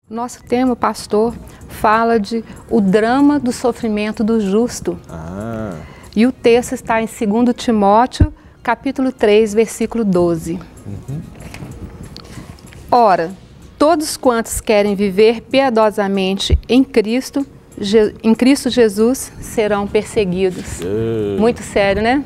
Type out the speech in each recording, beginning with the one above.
Nosso tema, pastor, fala de o drama do sofrimento do justo. E o texto está em 2 Timóteo, capítulo 3, versículo 12. Ora, todos quantos querem viver piedosamente em Cristo Jesus serão perseguidos. Muito sério, né?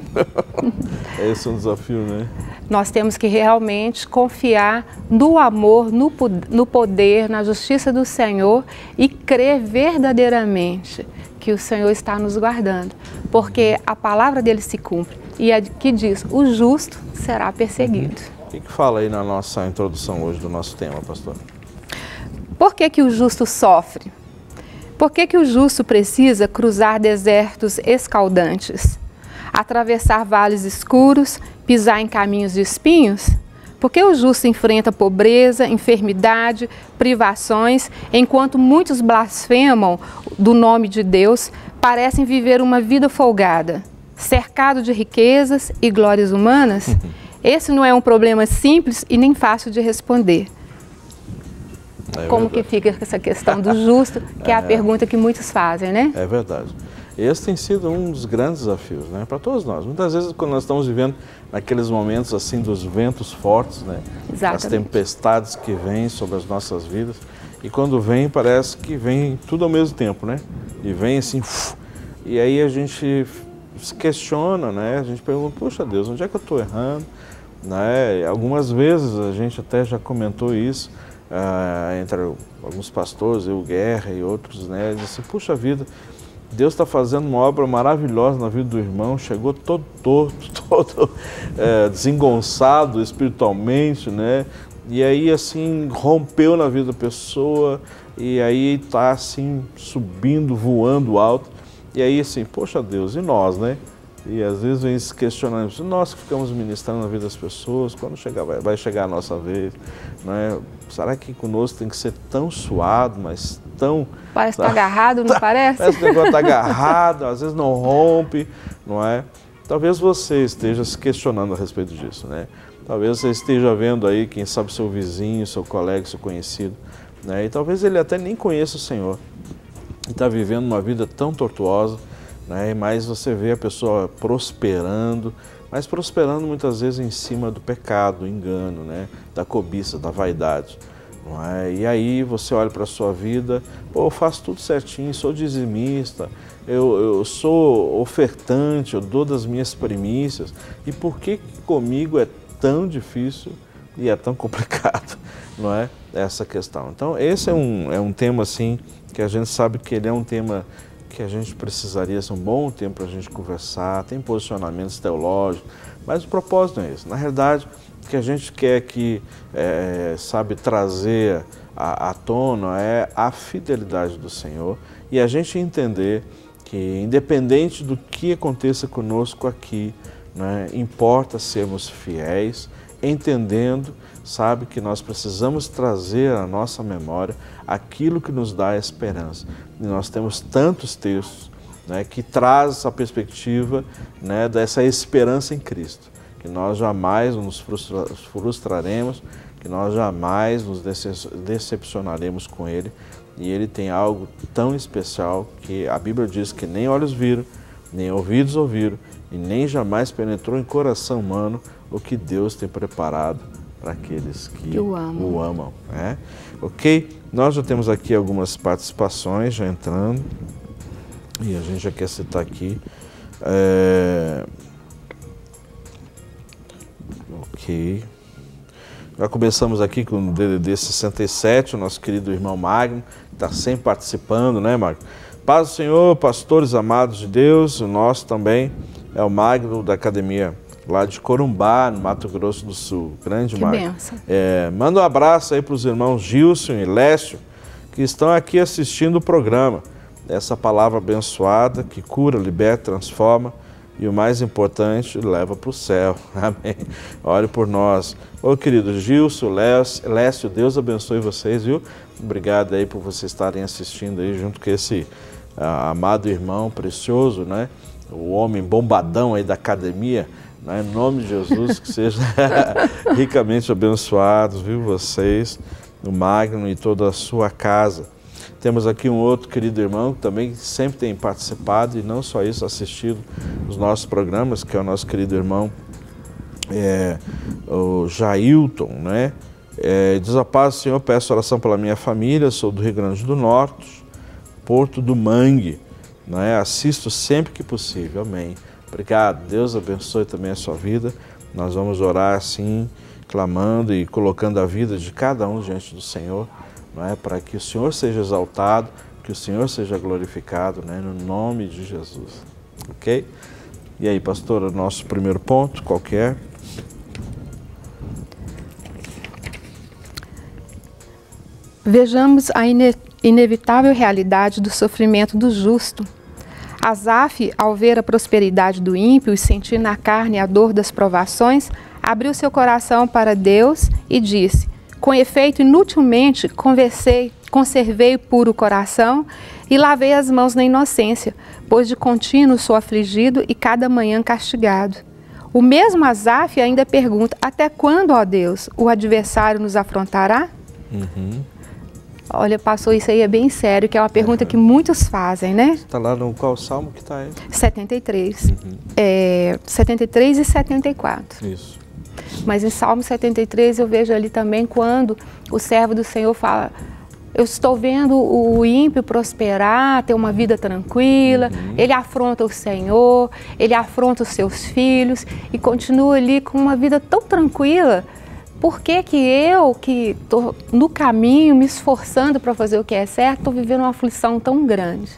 Esse é um desafio, né? Nós temos que realmente confiar no amor, no poder, na justiça do Senhor e crer verdadeiramente que o Senhor está nos guardando, porque a palavra dele se cumpre e é que diz, o justo será perseguido. O que fala aí na nossa introdução hoje do nosso tema, pastor? Por que o justo sofre? Por que o justo precisa cruzar desertos escaldantes? Atravessar vales escuros, pisar em caminhos de espinhos? Porque o justo enfrenta pobreza, enfermidade, privações, enquanto muitos blasfemam do nome de Deus, parecem viver uma vida folgada, cercado de riquezas e glórias humanas? Esse não é um problema simples e nem fácil de responder. Como que fica essa questão do justo, que é a pergunta que muitos fazem, né? É verdade. Esse tem sido um dos grandes desafios, né, para todos nós. Muitas vezes, quando nós estamos vivendo naqueles momentos assim dos ventos fortes, né, as tempestades que vêm sobre as nossas vidas, e quando vem, parece que vem tudo ao mesmo tempo, né? E vem assim, e aí a gente se questiona, né? A gente pergunta, poxa Deus, onde é que eu estou errando? Né? Algumas vezes a gente até já comentou isso, entre alguns pastores, eu, Guerra e outros, né? Diz assim, puxa vida, Deus está fazendo uma obra maravilhosa na vida do irmão, chegou todo torto, todo desengonçado espiritualmente, né? E aí assim, rompeu na vida da pessoa, e aí está assim, subindo, voando alto, e aí assim, poxa Deus, e nós, né? E às vezes vem esse questionamento, nós que ficamos ministrando na vida das pessoas, quando chegar, vai chegar a nossa vez, né? Será que conosco tem que ser tão suado, mas tão... Parece que está agarrado, não parece? Parece que o negócio está agarrado, às vezes não rompe, não é? Talvez você esteja se questionando a respeito disso, né? Talvez você esteja vendo aí, quem sabe, seu vizinho, seu colega, seu conhecido, né? E talvez ele até nem conheça o Senhor, e está vivendo uma vida tão tortuosa, né? Mas você vê a pessoa prosperando, mas prosperando muitas vezes em cima do pecado, do engano, né? Da cobiça, da vaidade. Não é? E aí você olha para a sua vida, pô, eu faço tudo certinho, sou dizimista, eu sou ofertante, eu dou das minhas primícias, e por que comigo é tão difícil e é tão complicado, não é? Essa questão. Então esse é um tema assim, que a gente sabe que ele é um tema que a gente precisaria ser um bom tempo para a gente conversar, tem posicionamentos teológicos, mas o propósito não é esse. Na realidade, o que a gente quer aqui, sabe, trazer à tona é a fidelidade do Senhor e a gente entender que, independente do que aconteça conosco aqui, né, importa sermos fiéis, entendendo, sabe, que nós precisamos trazer à nossa memória aquilo que nos dá esperança. E nós temos tantos textos, né, que trazem essa perspectiva, né, dessa esperança em Cristo, que nós jamais nos frustraremos, que nós jamais nos decepcionaremos com Ele, e Ele tem algo tão especial que a Bíblia diz que nem olhos viram, nem ouvidos ouviram, e nem jamais penetrou em coração humano o que Deus tem preparado para aqueles que o amam. Né? Ok? Nós já temos aqui algumas participações já entrando, e a gente já quer citar aqui. Ok. Já começamos aqui com o DDD 67, o nosso querido irmão Magno, que está sempre participando, né, Magno? Paz do Senhor, pastores amados de Deus, o nosso também é o Magno da Academia lá de Corumbá, no Mato Grosso do Sul. Grande Magno. Que bênção. Manda um abraço aí para os irmãos Gilson e Lécio, que estão aqui assistindo o programa. Essa palavra abençoada que cura, liberta, transforma e o mais importante, leva para o céu. Amém. Ore por nós. Ô querido Gilson, Lécio, Deus abençoe vocês, viu? Obrigado aí por vocês estarem assistindo aí junto com esse amado irmão precioso, né? O homem bombadão aí da academia, né? Em nome de Jesus, que seja ricamente abençoados, viu, vocês. o Magno e toda a sua casa. Temos aqui um outro querido irmão que também sempre tem participado e não só isso, assistido os nossos programas, que é o nosso querido irmão o Jailton, né? Diz: a paz do Senhor, peço oração pela minha família, sou do Rio Grande do Norte, Porto do Mangue, né? Assisto sempre que possível, amém. Obrigado, Deus abençoe também a sua vida. Nós vamos orar assim, clamando e colocando a vida de cada um diante do Senhor, não é? Para que o Senhor seja exaltado, que o Senhor seja glorificado, né? No nome de Jesus, ok? E aí, pastor, o nosso primeiro ponto, qual que é? Vejamos a inevitável realidade do sofrimento do justo. Asaf, ao ver a prosperidade do ímpio e sentir na carne a dor das provações, abriu seu coração para Deus e disse: com efeito, inutilmente conservei puro o coração e lavei as mãos na inocência, pois de contínuo sou afligido e cada manhã castigado. O mesmo Asaf ainda pergunta: até quando, ó Deus, o adversário nos afrontará? Olha, pastor, isso aí é bem sério, que é uma pergunta que muitos fazem, né? Está lá no qual salmo que está aí? 73. 73 e 74. Isso. Mas em Salmo 73 eu vejo ali também quando o servo do Senhor fala: eu estou vendo o ímpio prosperar, ter uma vida tranquila, ele afronta o Senhor, ele afronta os seus filhos e continua ali com uma vida tão tranquila. Por que que eu, que estou no caminho, me esforçando para fazer o que é certo, estou vivendo uma aflição tão grande?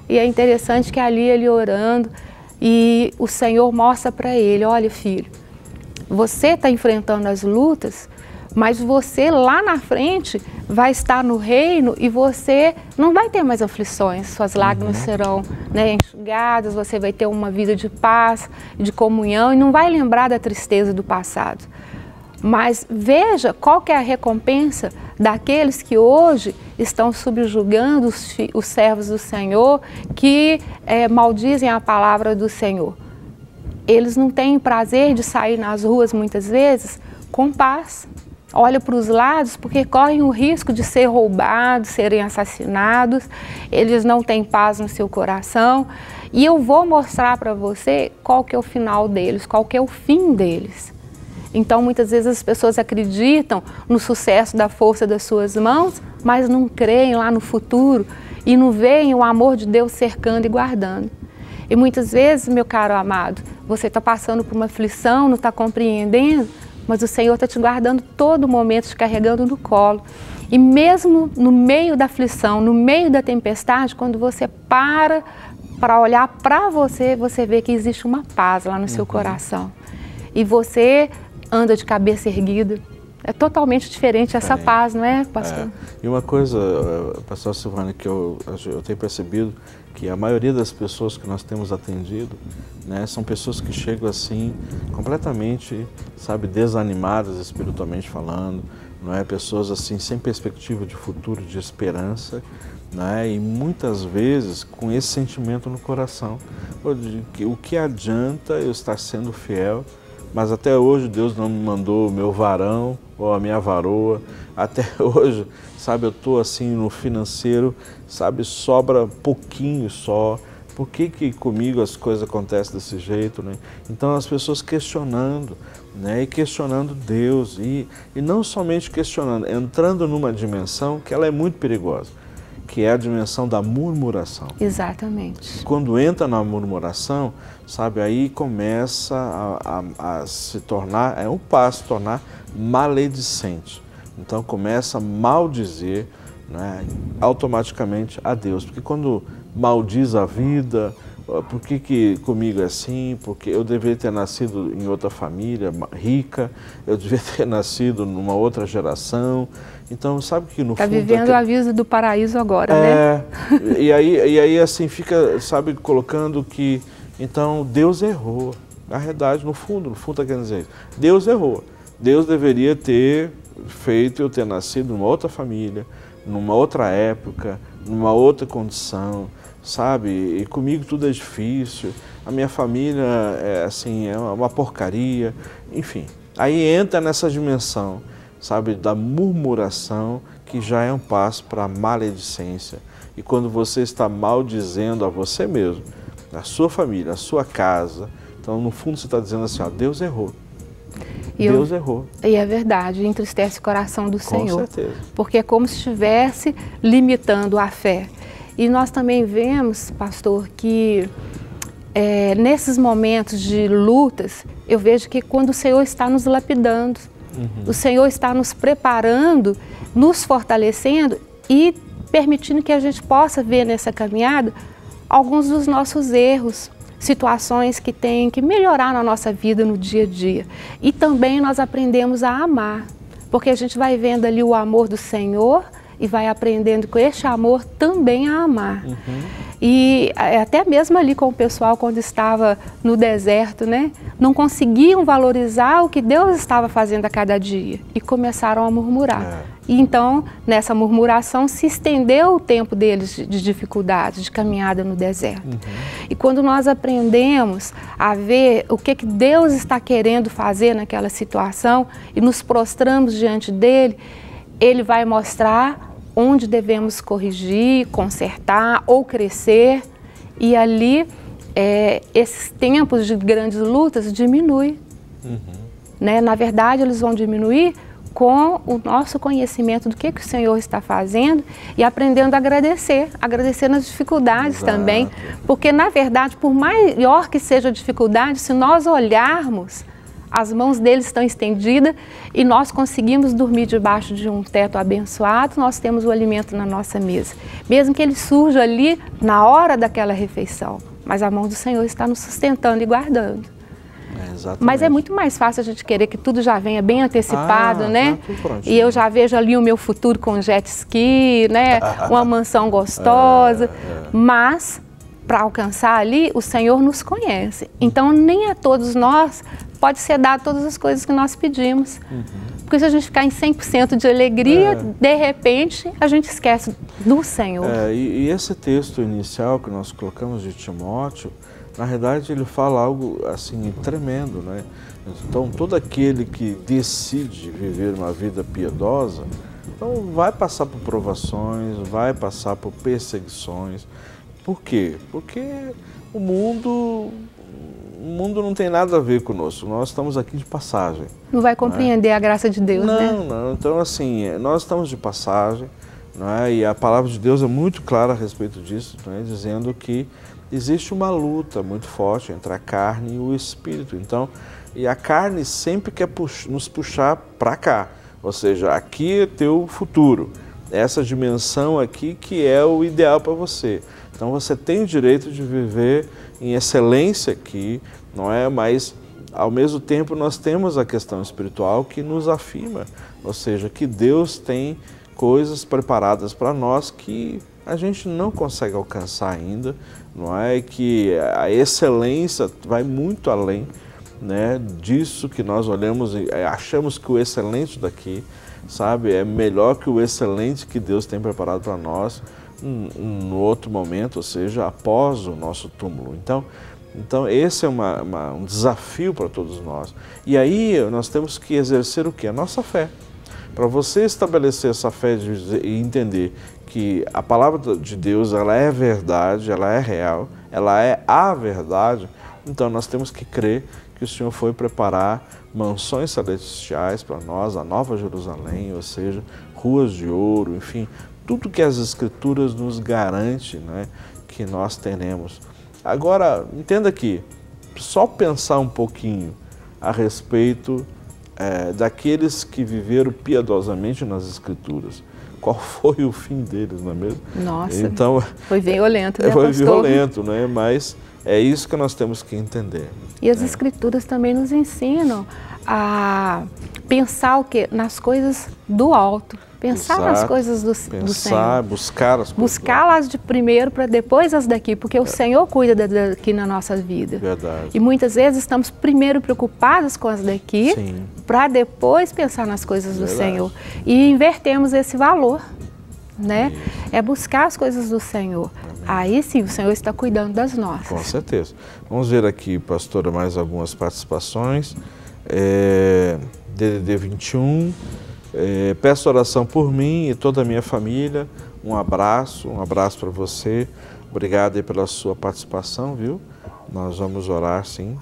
E é interessante que ali ele orando e o Senhor mostra para ele: olha, filho, você está enfrentando as lutas, mas você lá na frente vai estar no reino e você não vai ter mais aflições, suas lágrimas serão, né, enxugadas, você vai ter uma vida de paz, de comunhão e não vai lembrar da tristeza do passado. Mas veja qual que é a recompensa daqueles que hoje estão subjugando os servos do Senhor, que maldizem a palavra do Senhor. Eles não têm prazer de sair nas ruas muitas vezes com paz. Olha para os lados porque correm o risco de ser roubados, serem assassinados. Eles não têm paz no seu coração. E eu vou mostrar para você qual que é o final deles, qual que é o fim deles. Então, muitas vezes as pessoas acreditam no sucesso da força das suas mãos, mas não creem lá no futuro e não veem o amor de Deus cercando e guardando. E muitas vezes, meu caro amado, você está passando por uma aflição, não está compreendendo, mas o Senhor está te guardando todo momento, te carregando no colo. E mesmo no meio da aflição, no meio da tempestade, quando você para olhar para você, você vê que existe uma paz lá no seu coração. E você anda de cabeça erguida. É totalmente diferente essa paz, não é, pastor? E uma coisa, pastor Silvana, que eu tenho percebido, que a maioria das pessoas que nós temos atendido, né, são pessoas que chegam assim, completamente, sabe, desanimadas espiritualmente falando, não é? Pessoas assim, sem perspectiva de futuro, de esperança, né? E muitas vezes com esse sentimento no coração, o que adianta eu estar sendo fiel, mas até hoje Deus não me mandou o meu varão ou a minha varoa. Até hoje, sabe, eu estou assim no financeiro, sabe, sobra pouquinho só. Por que comigo as coisas acontecem desse jeito, né? Então as pessoas questionando, né? E questionando Deus. E não somente questionando, entrando numa dimensão que ela é muito perigosa, que é a dimensão da murmuração. Exatamente. Quando entra na murmuração, sabe, aí começa a se tornar, é um passo, se tornar maledicente. Então começa a maldizer, né, automaticamente a Deus. Porque quando maldiz a vida, por que comigo é assim? Porque eu deveria ter nascido em outra família rica, eu deveria ter nascido numa outra geração. Então, sabe que no fundo... Está vivendo a vida do paraíso agora, né? E aí assim fica, sabe, colocando que, então, Deus errou. Na realidade, no fundo está querendo dizer isso. Deus errou. Deus deveria ter feito eu ter nascido numa outra família, numa outra época, numa outra condição, sabe? E comigo tudo é difícil, a minha família é assim, é uma porcaria, enfim. Aí entra nessa dimensão, sabe, da murmuração, que já é um passo para a maledicência. E quando você está maldizendo a você mesmo, a sua família, a sua casa, então no fundo você está dizendo assim, ó, Deus errou. Deus errou. E é verdade, entristece o coração do Senhor. Com certeza. Porque é como se estivesse limitando a fé. E nós também vemos, pastor, que nesses momentos de lutas, eu vejo que quando o Senhor está nos lapidando, o Senhor está nos preparando, nos fortalecendo e permitindo que a gente possa ver nessa caminhada alguns dos nossos erros, situações que tem que melhorar na nossa vida no dia a dia. E também nós aprendemos a amar, porque a gente vai vendo ali o amor do Senhor e vai aprendendo com este amor também a amar. E até mesmo ali com o pessoal quando estava no deserto, né, não conseguiam valorizar o que Deus estava fazendo a cada dia e começaram a murmurar. E então, nessa murmuração, se estendeu o tempo deles de dificuldade, de caminhada no deserto. E quando nós aprendemos a ver o que Deus está querendo fazer naquela situação e nos prostramos diante dele, ele vai mostrar onde devemos corrigir, consertar ou crescer. E ali, esses tempos de grandes lutas diminuem. Né? Na verdade, eles vão diminuir com o nosso conhecimento do que o Senhor está fazendo e aprendendo a agradecer nas dificuldades também. Porque, na verdade, por maior que seja a dificuldade, se nós olharmos, as mãos dele estão estendidas e nós conseguimos dormir debaixo de um teto abençoado, nós temos o alimento na nossa mesa. Mesmo que ele surja ali na hora daquela refeição, mas a mão do Senhor está nos sustentando e guardando. Mas é muito mais fácil a gente querer que tudo já venha bem antecipado, né? E eu já vejo ali o meu futuro com jet ski, né? Uma mansão gostosa. Mas, para alcançar ali, o Senhor nos conhece. Então, nem a todos nós pode ser dado todas as coisas que nós pedimos. Porque se a gente ficar em 100% de alegria, de repente, a gente esquece do Senhor. E esse texto inicial que nós colocamos de Timóteo, na verdade, ele fala algo assim tremendo, né? Então, todo aquele que decide viver uma vida piedosa, então vai passar por provações, vai passar por perseguições. Por quê? Porque o mundo não tem nada a ver conosco. Nós estamos aqui de passagem. Não vai compreender a graça de Deus, né? Não. Então, assim, nós estamos de passagem, não é? E a palavra de Deus é muito clara a respeito disso, não é? Dizendo que existe uma luta muito forte entre a carne e o espírito. Então, e a carne sempre quer nos puxar para cá. Ou seja, aqui é teu futuro. Essa dimensão aqui que é o ideal para você. Então, você tem o direito de viver em excelência aqui, não é? Mas, ao mesmo tempo, nós temos a questão espiritual que nos afirma. Ou seja, que Deus tem coisas preparadas para nós que a gente não consegue alcançar ainda, não é? Que a excelência vai muito além, né, disso que nós olhamos e achamos que o excelente daqui, sabe, é melhor que o excelente que Deus tem preparado para nós no outro momento, ou seja, após o nosso túmulo. Então esse é um desafio para todos nós. E aí nós temos que exercer o quê? A nossa fé. Para você estabelecer essa fé e entender que a palavra de Deus, ela é verdade, ela é real, ela é a verdade, então nós temos que crer que o Senhor foi preparar mansões celestiais para nós, a Nova Jerusalém, ou seja, ruas de ouro, enfim, tudo que as Escrituras nos garante, né, que nós teremos. Agora, entenda aqui, só pensar um pouquinho a respeito daqueles que viveram piedosamente nas Escrituras. Qual foi o fim deles, não é mesmo? Nossa, então, foi violento, né, foi pastor? violento, né? Mas é isso que nós temos que entender. E as Escrituras também nos ensinam a pensar o quê? Nas coisas do alto. Pensar nas coisas do Senhor. Buscar as coisas. Buscá-las de primeiro para depois as daqui, porque o Senhor cuida daqui na nossa vida. Verdade. E muitas vezes estamos primeiro preocupados com as daqui, para depois pensar nas coisas do Senhor. E invertemos esse valor, né? É buscar as coisas do Senhor. Amém. Aí sim, o Senhor está cuidando das nossas. Com certeza. Vamos ver aqui, pastora, mais algumas participações. DDD 21... Peço oração por mim e toda a minha família. Um abraço para você. Obrigado aí pela sua participação, viu? Nós vamos orar, sim.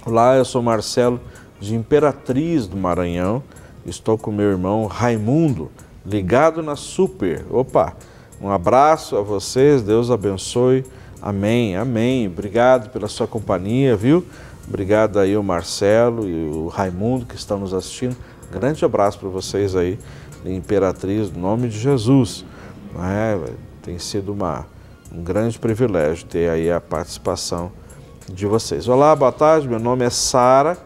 Olá, eu sou Marcelo de Imperatriz do Maranhão. Estou com meu irmão Raimundo, ligado na Super. Opa, um abraço a vocês, Deus abençoe. Amém, amém. Obrigado pela sua companhia, viu? Obrigado aí o Marcelo e o Raimundo que estão nos assistindo. Grande abraço para vocês aí, Imperatriz, no nome de Jesus. Tem sido um grande privilégio ter aí a participação de vocês. Olá, boa tarde, meu nome é Sara.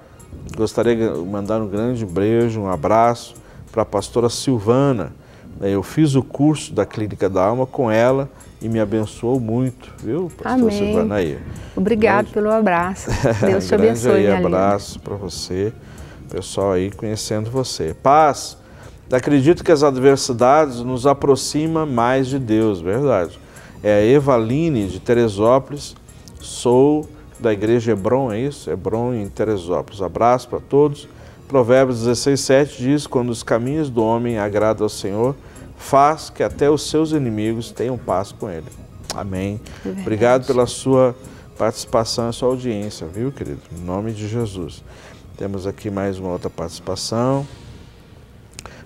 Gostaria de mandar um grande beijo, um abraço para a pastora Silvana. Eu fiz o curso da Clínica da Alma com ela e me abençoou muito, viu, pastora Silvana aí. Obrigado pelo abraço. Deus te abençoe, minha abraço para você, pessoal aí conhecendo você. Paz. Acredito que as adversidades nos aproximam mais de Deus, verdade. É a Evaline de Teresópolis, sou da igreja Hebron, é isso? Hebron em Teresópolis. Abraço para todos. Provérbios 16:7 diz, quando os caminhos do homem agradam ao Senhor, faz que até os seus inimigos tenham paz com ele. Amém. Obrigado pela sua participação e sua audiência, viu, querido? Em nome de Jesus. Temos aqui mais uma outra participação.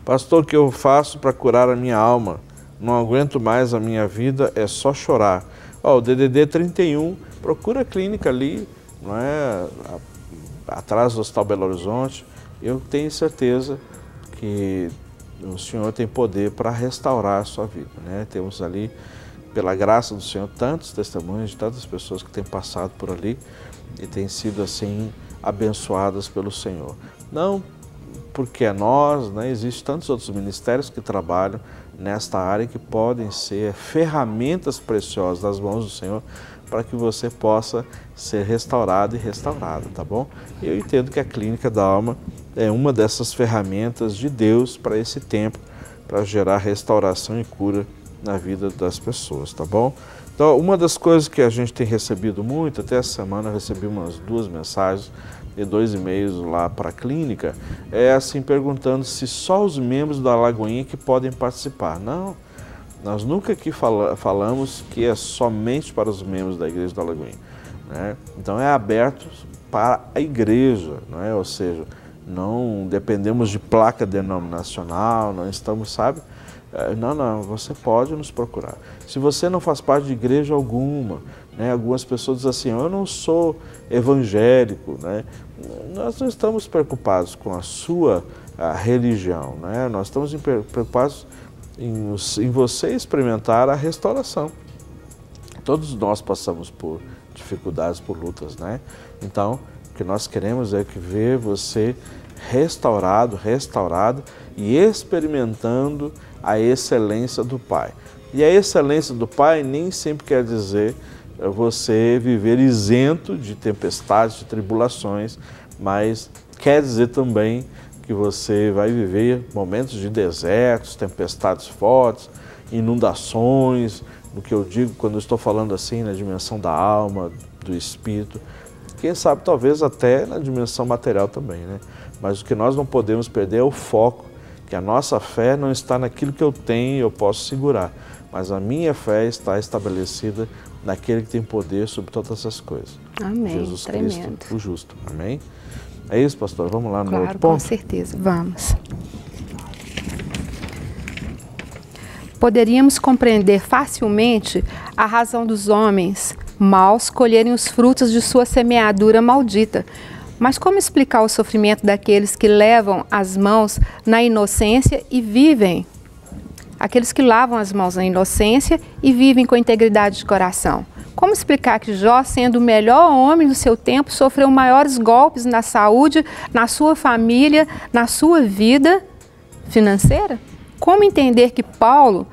Pastor, o que eu faço para curar a minha alma? Não aguento mais a minha vida, é só chorar. O DDD 31, procura a clínica ali, não é? Atrás do Hospital Belo Horizonte. Eu tenho certeza que o Senhor tem poder para restaurar a sua vida, né? Temos ali, pela graça do Senhor, tantos testemunhos de tantas pessoas que têm passado por ali e têm sido assim abençoadas pelo Senhor. Não porque é nós, né? Existem tantos outros ministérios que trabalham nesta área que podem ser ferramentas preciosas das mãos do Senhor para que você possa ser restaurado e restaurado, tá bom? Eu entendo que a Clínica da Alma é uma dessas ferramentas de Deus para esse tempo, para gerar restauração e cura na vida das pessoas, tá bom? Então, uma das coisas que a gente tem recebido muito, até essa semana eu recebi umas 2 mensagens e 2 e-mails lá para a clínica, é assim, perguntando se só os membros da Lagoinha que podem participar. Não, nós nunca aqui falamos que é somente para os membros da Igreja da Lagoinha, né? Então é aberto para a igreja, não é? Ou seja, não dependemos de placa denominacional, não estamos, sabe? Não, você pode nos procurar. Se você não faz parte de igreja alguma, né? Algumas pessoas dizem assim, eu não sou evangélico, né? Nós não estamos preocupados com a sua religião, né? Nós estamos preocupados em você experimentar a restauração. Todos nós passamos por dificuldades, por lutas, né? Então, o que nós queremos é ver você restaurado e experimentando a excelência do Pai. E a excelência do Pai nem sempre quer dizer você viver isento de tempestades, de tribulações, mas quer dizer também que você vai viver momentos de desertos, tempestades fortes, inundações, no que eu digo quando eu estou falando assim na dimensão da alma, do espírito, quem sabe talvez até na dimensão material também, né? Mas o que nós não podemos perder é o foco, que a nossa fé não está naquilo que eu tenho e eu posso segurar, mas a minha fé está estabelecida naquele que tem poder sobre todas essas coisas. Amém. Jesus Tremendo. Cristo, o justo. Amém? É isso, pastor? Vamos lá no Claro, outro ponto? com certeza. Vamos. Poderíamos compreender facilmente a razão dos homens maus colherem os frutos de sua semeadura maldita. Mas como explicar o sofrimento daqueles que levam as mãos na inocência e vivem? Aqueles que lavam as mãos na inocência e vivem com integridade de coração. Como explicar que Jó, sendo o melhor homem do seu tempo, sofreu maiores golpes na saúde, na sua família, na sua vida financeira? Como entender que Paulo,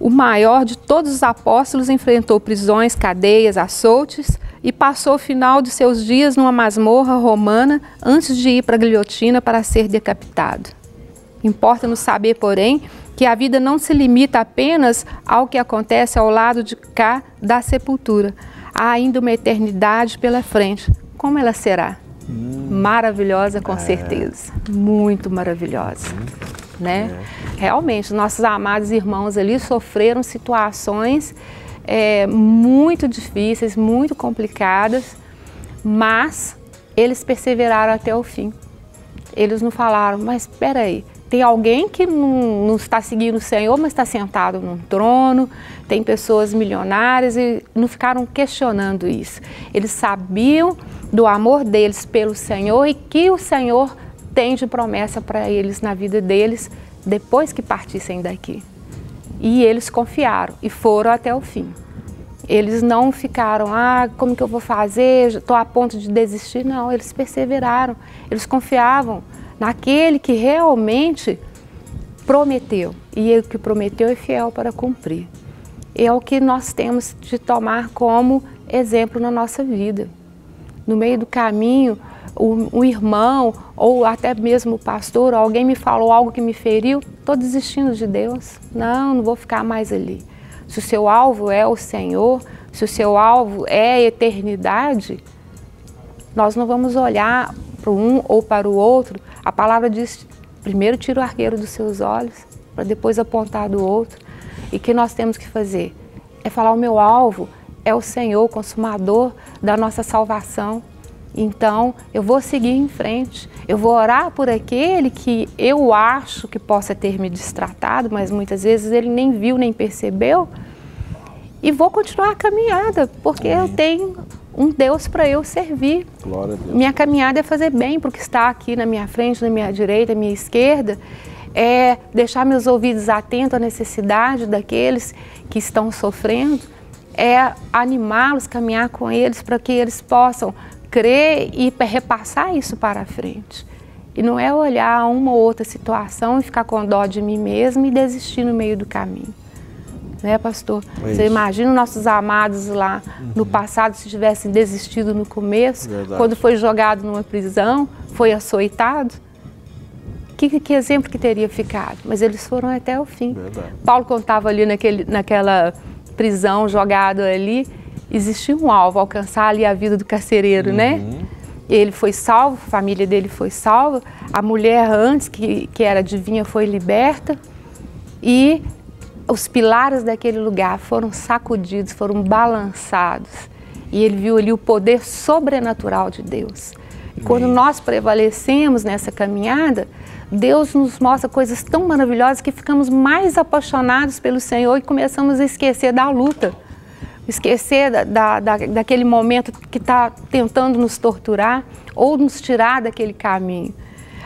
o maior de todos os apóstolos, enfrentou prisões, cadeias, açoutes e passou o final de seus dias numa masmorra romana antes de ir para a guilhotina para ser decapitado? Importa-nos saber, porém, que a vida não se limita apenas ao que acontece ao lado de cá da sepultura. Há ainda uma eternidade pela frente. Como ela será? Maravilhosa, com certeza. Muito maravilhosa. né? Realmente, nossos amados irmãos ali sofreram situações muito difíceis, muito complicadas, mas eles perseveraram até o fim. Eles não falaram, mas espera aí, tem alguém que não está seguindo o Senhor, mas está sentado num trono, tem pessoas milionárias e não ficaram questionando isso. Eles sabiam do amor deles pelo Senhor e que o Senhor tem de promessa para eles na vida deles depois que partissem daqui. E eles confiaram e foram até o fim. Eles não ficaram, como que eu vou fazer, estou a ponto de desistir. Não, eles perseveraram, eles confiavam naquele que realmente prometeu. E o que prometeu é fiel para cumprir. É o que nós temos de tomar como exemplo na nossa vida. No meio do caminho, um irmão ou até mesmo o pastor, alguém me falou algo que me feriu, estou desistindo de Deus. Não vou ficar mais ali. Se o seu alvo é o Senhor, se o seu alvo é a eternidade, nós não vamos olhar para um ou para o outro. A palavra diz, primeiro tira o arqueiro dos seus olhos, para depois apontar do outro. E o que nós temos que fazer? É falar, o meu alvo é o Senhor, o consumador da nossa salvação. Então, eu vou seguir em frente, eu vou orar por aquele que eu acho que possa ter me destratado, mas muitas vezes ele nem viu, nem percebeu, e vou continuar a caminhada, porque eu tenho um Deus para eu servir. Glória a Deus. Minha caminhada é fazer bem para o que está aqui na minha frente, na minha direita, na minha esquerda, é deixar meus ouvidos atentos à necessidade daqueles que estão sofrendo, é animá-los, caminhar com eles para que eles possam crer e repassar isso para a frente. E não é olhar uma ou outra situação e ficar com dó de mim mesmo e desistir no meio do caminho. Né, pastor? Você imagina nossos amados lá no passado, se tivessem desistido no começo, quando foi jogado numa prisão, foi açoitado, que exemplo que teria ficado? Mas eles foram até o fim. Verdade. Paulo contava ali naquela prisão, jogado ali, existia um alvo, alcançar ali a vida do carcereiro, né? Ele foi salvo, a família dele foi salva, a mulher antes, que era adivinha, foi liberta, e os pilares daquele lugar foram sacudidos, foram balançados, e ele viu ali o poder sobrenatural de Deus. E quando nós prevalecemos nessa caminhada, Deus nos mostra coisas tão maravilhosas que ficamos mais apaixonados pelo Senhor e começamos a esquecer da luta. Esquecer daquele momento que está tentando nos torturar ou nos tirar daquele caminho.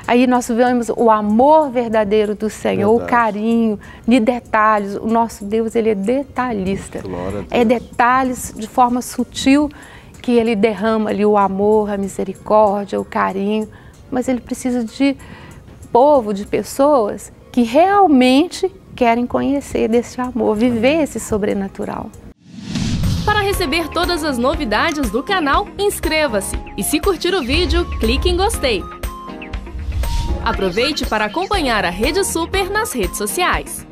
Aí nós vemos o amor verdadeiro do Senhor, o carinho, de detalhes. O nosso Deus, ele é detalhista. É detalhes de forma sutil que ele derrama ali o amor, a misericórdia, o carinho. Mas ele precisa de povo, de pessoas que realmente querem conhecer desse amor, viver esse sobrenatural. Para receber todas as novidades do canal, inscreva-se e se curtir o vídeo, clique em gostei. Aproveite para acompanhar a Rede Super nas redes sociais.